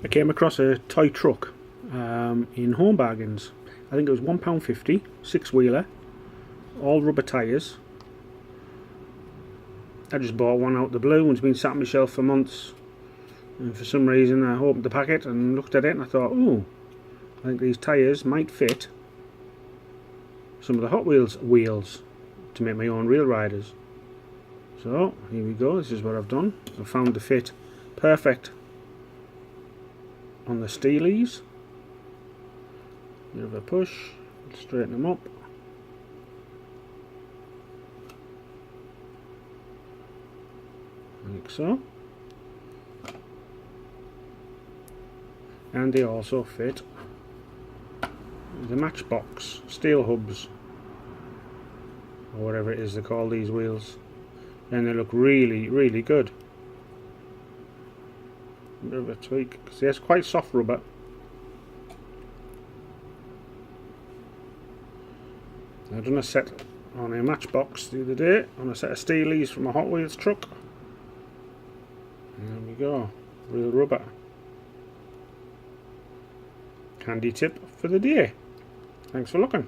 I came across a toy truck in Home Bargains. I think it was £1.50, six-wheeler, all rubber tyres. I just bought one out the blue and it's been sat on my shelf for months. And for some reason I opened the packet and looked at it and I thought, oh, I think these tyres might fit some of the Hot Wheels wheels to make my own real riders. So here we go, this is what I've done. I've found the fit perfect on the steelies. Bit of a push, straighten them up. Like so. And they also fit the Matchbox steel hubs, or whatever it is they call these wheels, and they look really, really good. A bit of a tweak, because it's quite soft rubber. I've done a set on a Matchbox the other day on a set of steelies from a Hot Wheels truck. And there we go, real rubber. Handy tip for the day. Thanks for looking.